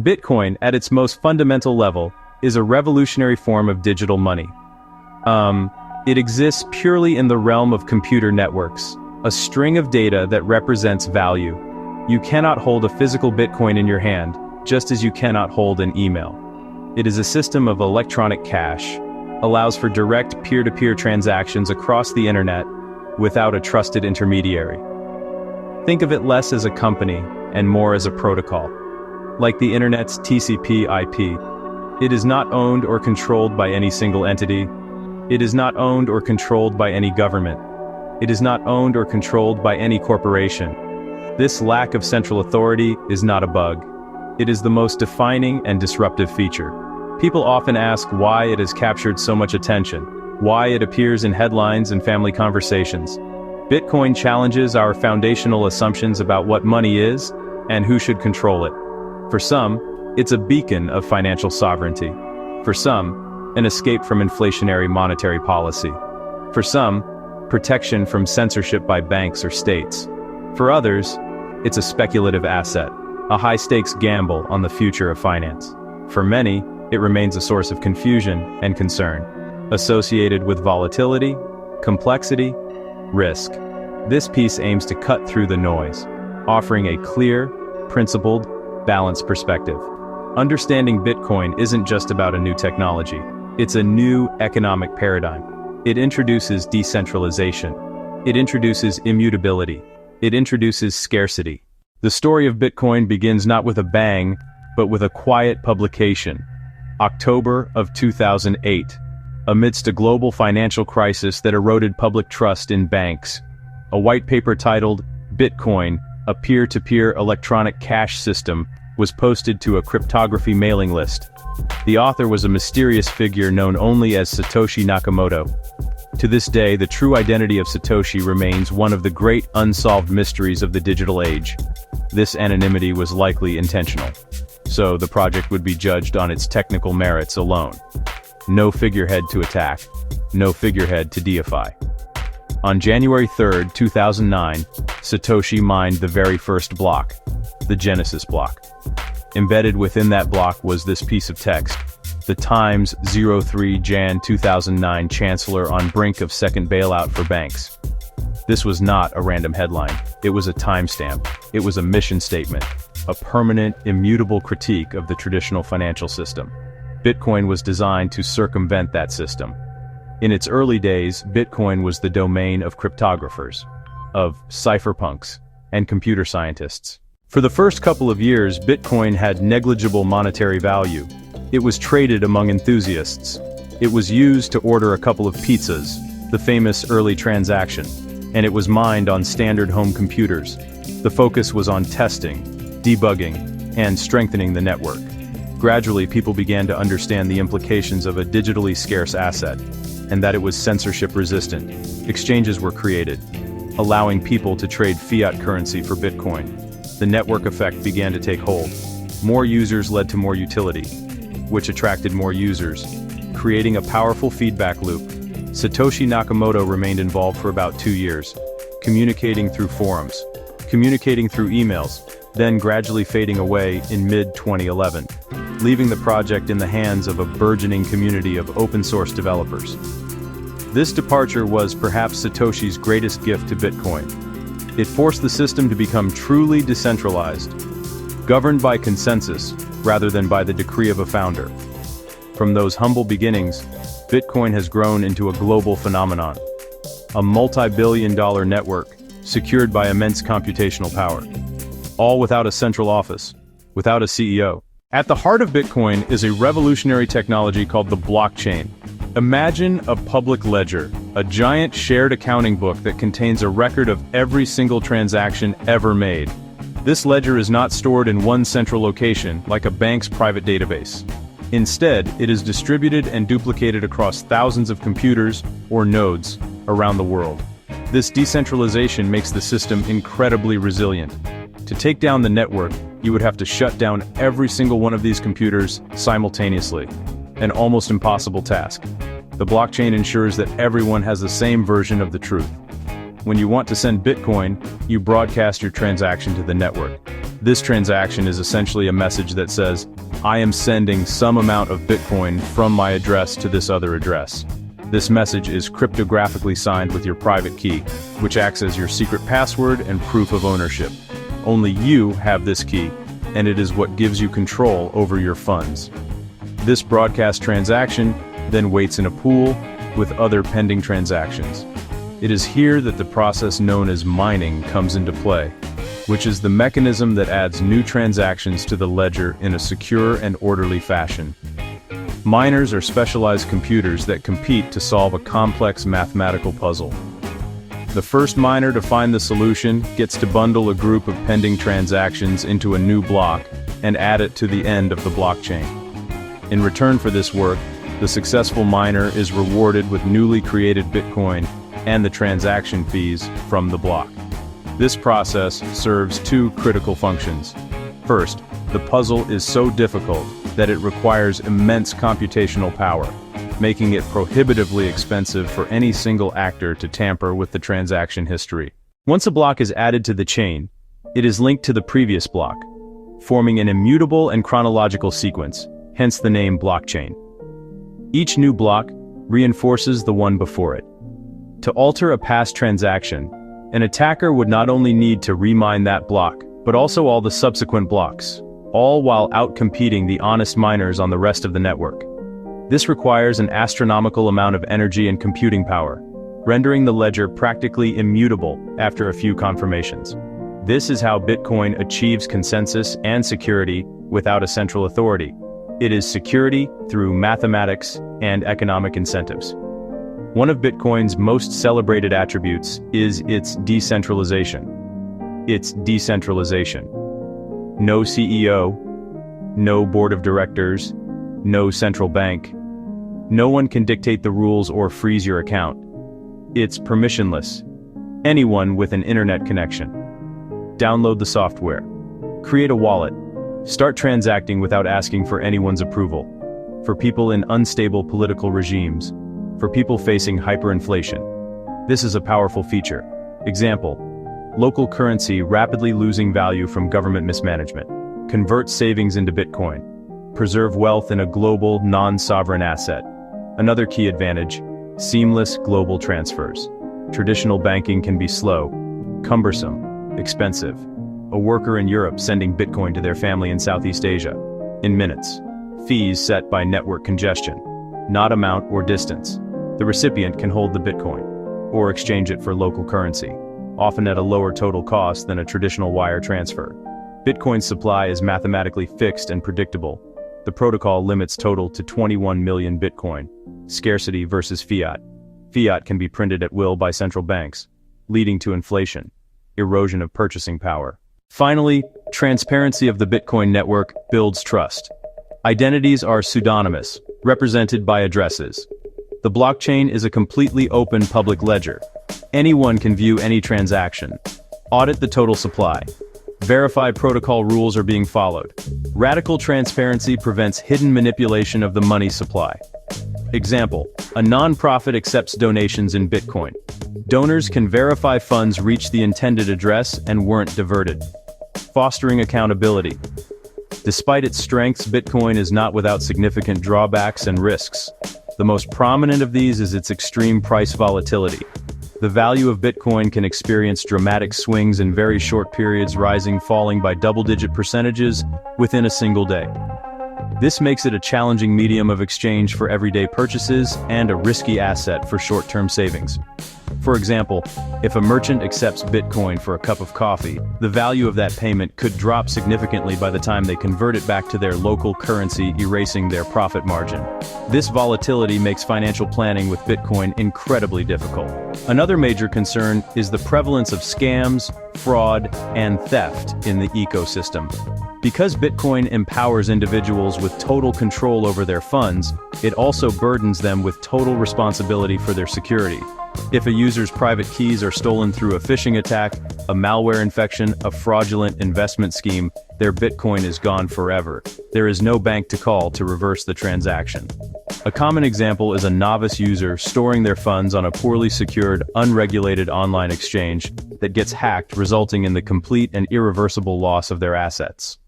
Bitcoin, at its most fundamental level, is a revolutionary form of digital money. It exists purely in the realm of computer networks, a string of data that represents value. You cannot hold a physical Bitcoin in your hand, just as you cannot hold an email. It is a system of electronic cash, allows for direct peer-to-peer transactions across the internet without a trusted intermediary. Think of it less as a company and more as a protocol. Like the internet's TCP/IP, it is not owned or controlled by any single entity. It is not owned or controlled by any government. It is not owned or controlled by any corporation. This lack of central authority is not a bug. It is the most defining and disruptive feature. People often ask why it has captured so much attention, why it appears in headlines and family conversations. Bitcoin challenges our foundational assumptions about what money is and who should control it. For some, it's a beacon of financial sovereignty. For some, an escape from inflationary monetary policy. For some, protection from censorship by banks or states. For others, it's a speculative asset, a high-stakes gamble on the future of finance. For many, it remains a source of confusion and concern, associated with volatility, complexity, risk. This piece aims to cut through the noise, offering a clear, principled, balanced perspective. Understanding Bitcoin isn't just about a new technology. It's a new economic paradigm. It introduces decentralization. It introduces immutability. It introduces scarcity. The story of Bitcoin begins not with a bang, but with a quiet publication. October of 2008. Amidst a global financial crisis that eroded public trust in banks, a white paper titled Bitcoin, a peer-to-peer electronic cash system, was posted to a cryptography mailing list. The author was a mysterious figure known only as Satoshi Nakamoto. To this day, the true identity of Satoshi remains one of the great unsolved mysteries of the digital age. This anonymity was likely intentional, so the project would be judged on its technical merits alone. No figurehead to attack, no figurehead to deify. On January 3, 2009, Satoshi mined the very first block, the Genesis block. Embedded within that block was this piece of text: The Times 03 Jan 2009 Chancellor on brink of second bailout for banks. This was not a random headline. It was a timestamp. It was a mission statement, a permanent, immutable critique of the traditional financial system. Bitcoin was designed to circumvent that system. In its early days, Bitcoin was the domain of cryptographers, of cypherpunks, and computer scientists. For the first couple of years, Bitcoin had negligible monetary value. It was traded among enthusiasts. It was used to order a couple of pizzas, the famous early transaction, and it was mined on standard home computers. The focus was on testing, debugging, and strengthening the network. Gradually, people began to understand the implications of a digitally scarce asset, and that it was censorship-resistant. Exchanges were created, allowing people to trade fiat currency for Bitcoin. The network effect began to take hold. More users led to more utility, which attracted more users, creating a powerful feedback loop. Satoshi Nakamoto remained involved for about 2 years, communicating through forums, communicating through emails, then gradually fading away in mid-2011, leaving the project in the hands of a burgeoning community of open-source developers. This departure was perhaps Satoshi's greatest gift to Bitcoin. It forced the system to become truly decentralized, governed by consensus rather than by the decree of a founder. From those humble beginnings, Bitcoin has grown into a global phenomenon, a multi-billion-dollar network secured by immense computational power, all without a central office, without a CEO. At the heart of Bitcoin is a revolutionary technology called the blockchain. Imagine a public ledger, a giant shared accounting book that contains a record of every single transaction ever made. This ledger is not stored in one central location, like a bank's private database. Instead, it is distributed and duplicated across thousands of computers, or nodes, around the world. This decentralization makes the system incredibly resilient. To take down the network, you would have to shut down every single one of these computers simultaneously. An almost impossible task. The blockchain ensures that everyone has the same version of the truth. When you want to send Bitcoin, you broadcast your transaction to the network. This transaction is essentially a message that says, I am sending some amount of Bitcoin from my address to this other address. This message is cryptographically signed with your private key, which acts as your secret password and proof of ownership. Only you have this key, and it is what gives you control over your funds. This broadcast transaction then waits in a pool with other pending transactions. It is here that the process known as mining comes into play, which is the mechanism that adds new transactions to the ledger in a secure and orderly fashion. Miners are specialized computers that compete to solve a complex mathematical puzzle. The first miner to find the solution gets to bundle a group of pending transactions into a new block and add it to the end of the blockchain. In return for this work, the successful miner is rewarded with newly created Bitcoin and the transaction fees from the block. This process serves two critical functions. First, the puzzle is so difficult that it requires immense computational power, making it prohibitively expensive for any single actor to tamper with the transaction history. Once a block is added to the chain, it is linked to the previous block, forming an immutable and chronological sequence, hence the name blockchain. Each new block reinforces the one before it. To alter a past transaction, an attacker would not only need to remine that block, but also all the subsequent blocks, all while outcompeting the honest miners on the rest of the network. This requires an astronomical amount of energy and computing power, rendering the ledger practically immutable after a few confirmations. This is how Bitcoin achieves consensus and security without a central authority. It is security through mathematics and economic incentives. One of Bitcoin's most celebrated attributes is its decentralization. No CEO, no board of directors, no central bank. No one can dictate the rules or freeze your account. It's permissionless. Anyone with an internet connection. Download the software. Create a wallet. Start transacting without asking for anyone's approval. For people in unstable political regimes. For people facing hyperinflation. This is a powerful feature. Example: local currency rapidly losing value from government mismanagement. Convert savings into Bitcoin. Preserve wealth in a global, non-sovereign asset. Another key advantage: seamless global transfers. Traditional banking can be slow, cumbersome, expensive. A worker in Europe sending Bitcoin to their family in Southeast Asia. In minutes. Fees set by network congestion. Not amount or distance. The recipient can hold the Bitcoin, or exchange it for local currency, often at a lower total cost than a traditional wire transfer. Bitcoin's supply is mathematically fixed and predictable. The protocol limits total to 21 million Bitcoin. Scarcity versus fiat. Fiat can be printed at will by central banks, leading to inflation, erosion of purchasing power. Finally, transparency of the Bitcoin network builds trust. Identities are pseudonymous, represented by addresses. The blockchain is a completely open public ledger. Anyone can view any transaction. Audit the total supply. Verify protocol rules are being followed. Radical transparency prevents hidden manipulation of the money supply. Example: a non-profit accepts donations in Bitcoin. Donors can verify funds reach the intended address and weren't diverted. Fostering accountability. Despite its strengths, Bitcoin is not without significant drawbacks and risks. The most prominent of these is its extreme price volatility. The value of Bitcoin can experience dramatic swings in very short periods, rising, falling by double-digit percentages within a single day. This makes it a challenging medium of exchange for everyday purchases and a risky asset for short-term savings. For example, if a merchant accepts Bitcoin for a cup of coffee, the value of that payment could drop significantly by the time they convert it back to their local currency, erasing their profit margin. This volatility makes financial planning with Bitcoin incredibly difficult. Another major concern is the prevalence of scams, fraud, and theft in the ecosystem. Because Bitcoin empowers individuals with total control over their funds, it also burdens them with total responsibility for their security. If a user's private keys are stolen through a phishing attack, a malware infection, a fraudulent investment scheme, their Bitcoin is gone forever. There is no bank to call to reverse the transaction. A common example is a novice user storing their funds on a poorly secured, unregulated online exchange, that gets hacked, resulting in the complete and irreversible loss of their assets.